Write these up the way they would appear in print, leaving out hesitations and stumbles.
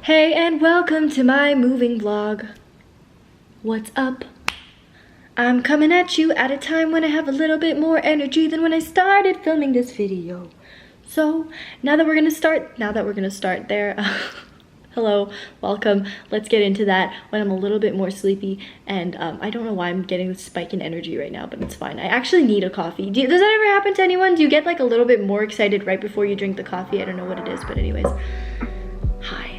Hey and welcome to my moving vlog. What's up? I'm coming at you at a time when I have a little bit more energy than when I started filming this video. So now that we're gonna start there, hello, welcome. Let's get into that when I'm a little bit more sleepy. And I don't know why I'm getting this spike in energy right now, but it's fine. I actually need a coffee. Does that ever happen to anyone? Do you get like a little bit more excited right before you drink the coffee? I don't know what it is, but anyways, hi.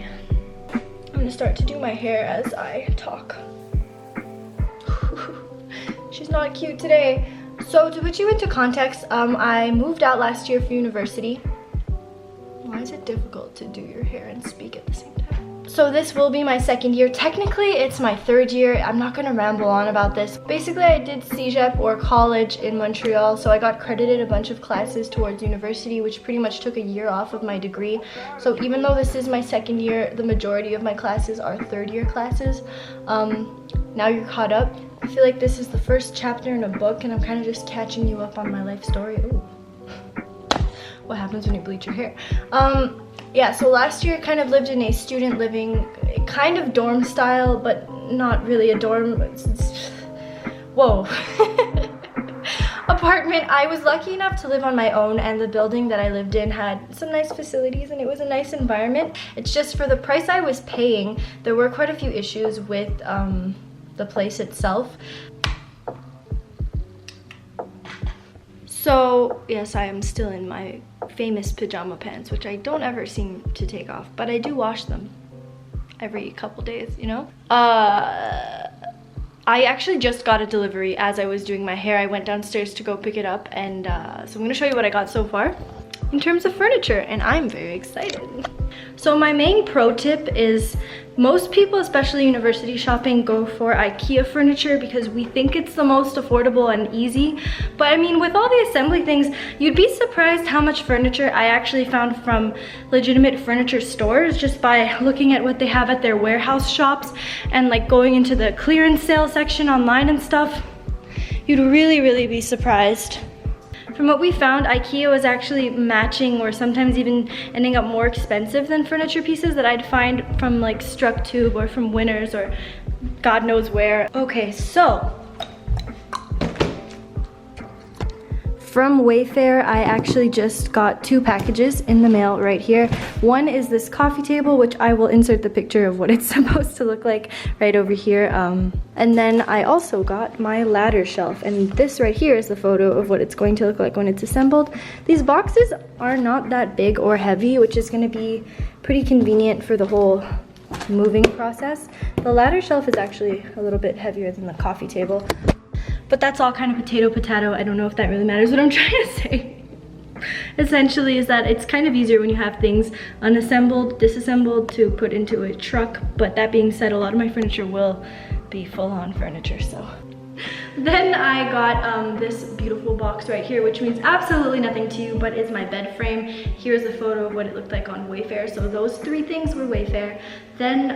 I'm gonna start to do my hair as I talk. She's not cute today. So to put you into context, I moved out last year for university. Why is it difficult to do your hair and speak at the same time? So this will be my second year. Technically, it's my third year. I'm not gonna ramble on about this. Basically, I did CEGEP or college in Montreal, so I got credited a bunch of classes towards university, which pretty much took a year off of my degree. So even though this is my second year, the majority of my classes are third year classes. Now you're caught up. I feel like this is the first chapter in a book, and I'm kind of just catching you up on my life story. Ooh. What happens when you bleach your hair? Yeah, so last year I kind of lived in a student living, kind of dorm style, but not really a dorm. Whoa. Apartment. I was lucky enough to live on my own, and the building that I lived in had some nice facilities and it was a nice environment. It's just for the price I was paying, there were quite a few issues with the place itself. So yes, I am still in my famous pajama pants, which I don't ever seem to take off, but I do wash them every couple days, you know? I actually just got a delivery as I was doing my hair. I went downstairs to go pick it up, and so I'm gonna show you what I got so far in terms of furniture, and I'm very excited. So my main pro tip is most people, especially university shopping, go for IKEA furniture because we think it's the most affordable and easy. But I mean, with all the assembly things, you'd be surprised how much furniture I actually found from legitimate furniture stores just by looking at what they have at their warehouse shops and like going into the clearance sale section online and stuff. You'd really be surprised. From what we found, IKEA was actually matching or sometimes even ending up more expensive than furniture pieces that I'd find from like Structube or from Winners or God knows where. Okay, so from Wayfair, I actually just got 2 packages in the mail right here. One is this coffee table, which I will insert the picture of what it's supposed to look like right over here. And then I also got my ladder shelf, and this right here is the photo of what it's going to look like when it's assembled. These boxes are not that big or heavy, which is going to be pretty convenient for the whole moving process. The ladder shelf is actually a little bit heavier than the coffee table. But that's all kind of potato. I don't know if that really matters. What I'm trying to say essentially is that it's kind of easier when you have things unassembled, disassembled to put into a truck. But that being said, a lot of my furniture will be full-on furniture, so. Then I got this beautiful box right here, which means absolutely nothing to you, but is my bed frame. Here's a photo of what it looked like on Wayfair. So those 3 things were Wayfair. Then,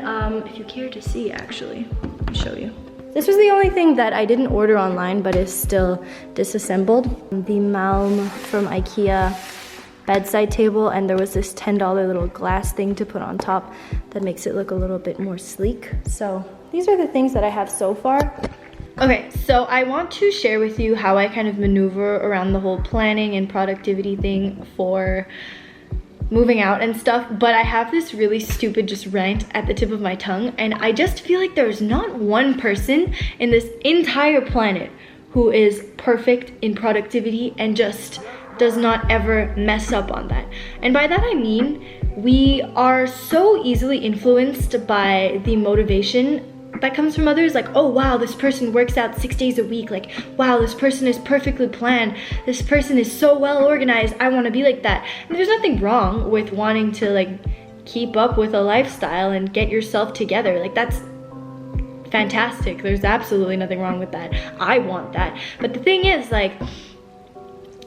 if you care to see, actually, I'll show you. This was the only thing that I didn't order online, but is still disassembled. The Malm from IKEA bedside table, and there was this $10 little glass thing to put on top that makes it look a little bit more sleek. So these are the things that I have so far. Okay, so I want to share with you how I kind of maneuver around the whole planning and productivity thing for moving out and stuff, but I have this really stupid just rant at the tip of my tongue, and I just feel like there's not one person in this entire planet who is perfect in productivity and just does not ever mess up on that. And by that I mean we are so easily influenced by the motivation that comes from others, like, oh wow, this person works out 6 days a week, like, wow, this person is perfectly planned, this person is so well organized, I want to be like that. And there's nothing wrong with wanting to like keep up with a lifestyle and get yourself together. Like, that's fantastic. There's absolutely nothing wrong with that. I want that. But the thing is, like,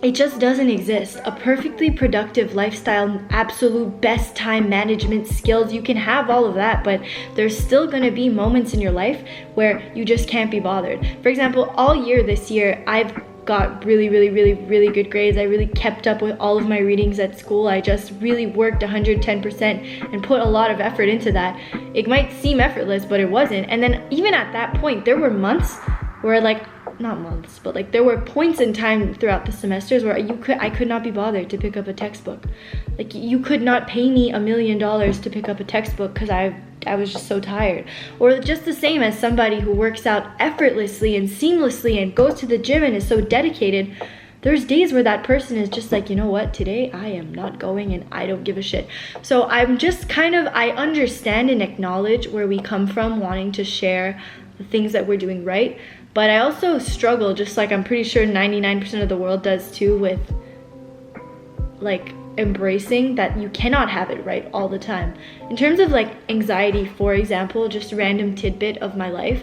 it just doesn't exist. A perfectly productive lifestyle, absolute best time management skills, you can have all of that, but there's still gonna be moments in your life where you just can't be bothered. For example, all year this year, I've got really good grades. I really kept up with all of my readings at school. I just really worked 110% and put a lot of effort into that. It might seem effortless, but it wasn't. And then even at that point, there were months where like, not months, but like there were points in time throughout the semesters where I could not be bothered to pick up a textbook. Like you could not pay me $1 million to pick up a textbook because I was just so tired. Or just the same as somebody who works out effortlessly and seamlessly and goes to the gym and is so dedicated. There's days where that person is just like, you know what, today I am not going and I don't give a shit. So I'm just kind of, I understand and acknowledge where we come from wanting to share the things that we're doing right. But I also struggle, just like I'm pretty sure 99% of the world does too, with like embracing that you cannot have it right all the time. In terms of like anxiety, for example, just a random tidbit of my life.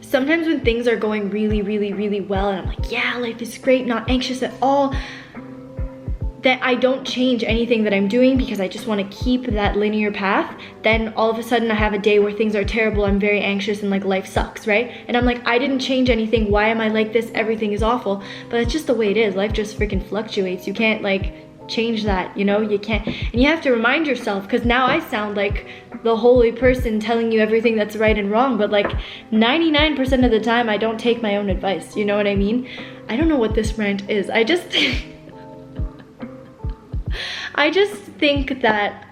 Sometimes when things are going really well and I'm like, yeah, life is great, not anxious at all, that I don't change anything that I'm doing because I just want to keep that linear path, then all of a sudden I have a day where things are terrible, I'm very anxious and like life sucks, right? And I'm like, I didn't change anything, why am I like this? Everything is awful. But it's just the way it is. Life just freaking fluctuates. You can't like change that, you know? You can't, and you have to remind yourself, because now I sound like the holy person telling you everything that's right and wrong, but like 99% of the time I don't take my own advice, you know what I mean? I don't know what this rant is. I just think that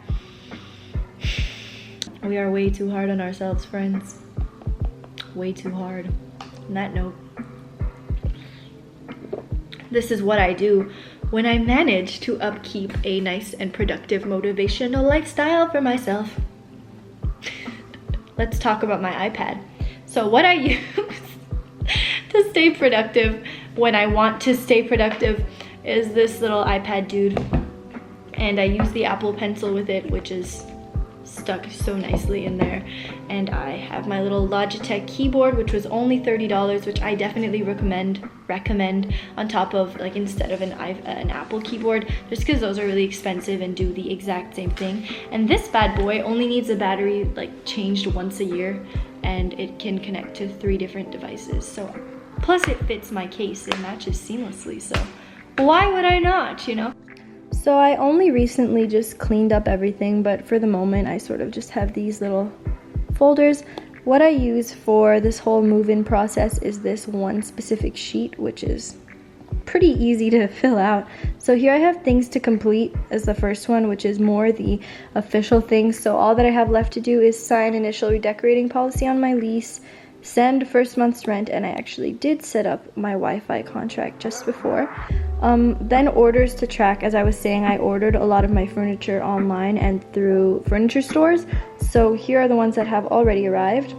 we are way too hard on ourselves, friends. Way too hard. On that note, this is what I do when I manage to upkeep a nice and productive motivational lifestyle for myself. Let's talk about my iPad. So what I use to stay productive when I want to stay productive is this little iPad dude. And I use the Apple Pencil with it, which is stuck so nicely in there. And I have my little Logitech keyboard, which was only $30, which I definitely recommend on top of, like, instead of an Apple keyboard, just because those are really expensive and do the exact same thing. And this bad boy only needs a battery like changed once a year, and it can connect to 3 different devices. So plus it fits my case, it matches seamlessly, so why would I not, you know? So I only recently just cleaned up everything, but for the moment I sort of just have these little folders. What I use for this whole move-in process is this one specific sheet, which is pretty easy to fill out. So here I have things to complete as the first one, which is more the official things. So all that I have left to do is sign initial redecorating policy on my lease, send first month's rent, and I actually did set up my Wi-Fi contract just before. Then orders to track. As I was saying, I ordered a lot of my furniture online and through furniture stores. So here are the ones that have already arrived.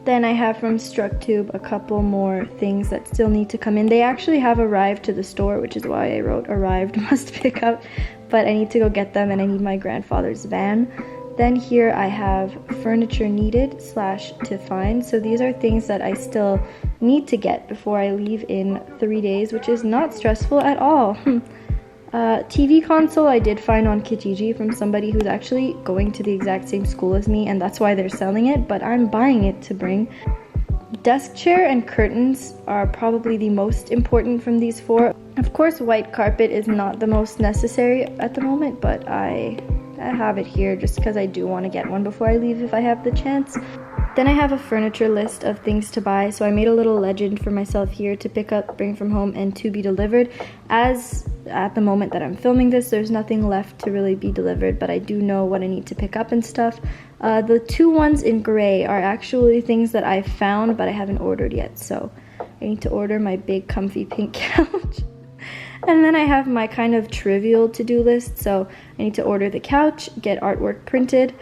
Then I have from Structube a couple more things that still need to come in. They actually have arrived to the store, which is why I wrote arrived must pick up, but I need to go get them and I need my grandfather's van. Then here I have furniture needed / to find. So these are things that I still need to get before I leave in 3 days, which is not stressful at all. TV console I did find on Kijiji from somebody who's actually going to the exact same school as me, and that's why they're selling it, but I'm buying it to bring. Desk chair and curtains are probably the most important from these 4. Of course, white carpet is not the most necessary at the moment, but I have it here just because I do want to get one before I leave if I have the chance. Then I have a furniture list of things to buy, so I made a little legend for myself here to pick up, bring from home, and to be delivered. As at the moment that I'm filming this, there's nothing left to really be delivered, but I do know what I need to pick up and stuff. The 2 ones in gray are actually things that I found, but I haven't ordered yet, so I need to order my big comfy pink couch. And then I have my kind of trivial to-do list, so I need to order the couch, get artwork printed,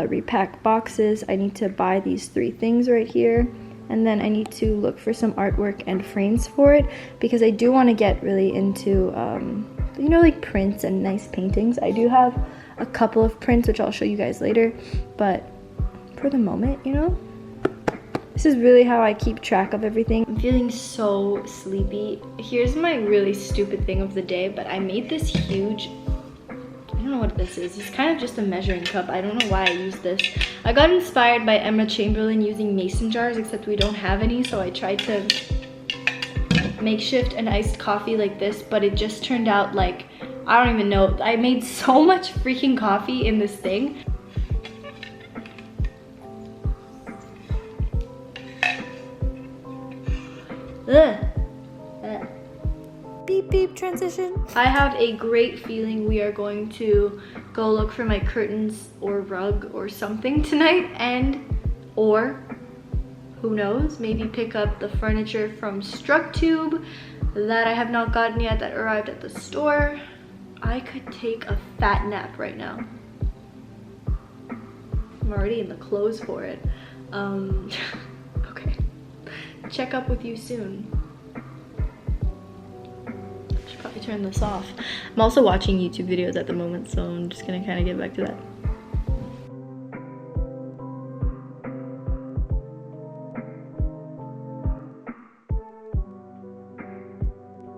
repack boxes. I need to buy these 3 things right here, and then I need to look for some artwork and frames for it, because I do want to get really into, you know, like prints and nice paintings. I do have a couple of prints, which I'll show you guys later, but for the moment, you know, this is really how I keep track of everything. I'm feeling so sleepy. Here's my really stupid thing of the day, but I made this huge, I don't know what this is. It's kind of just a measuring cup. I don't know why I use this. I got inspired by Emma Chamberlain using mason jars, except we don't have any, so I tried to makeshift an iced coffee like this, but it just turned out like, I don't even know. I made so much freaking coffee in this thing. Ugh. Beep beep transition. I have a great feeling we are going to go look for my curtains or rug or something tonight, or who knows, maybe pick up the furniture from Structube that I have not gotten yet, that arrived at the store. I could take a fat nap right now. I'm already in the clothes for it. Okay. Check up with you soon. Should probably turn this off. I'm also watching YouTube videos at the moment, so I'm just gonna kind of get back to that.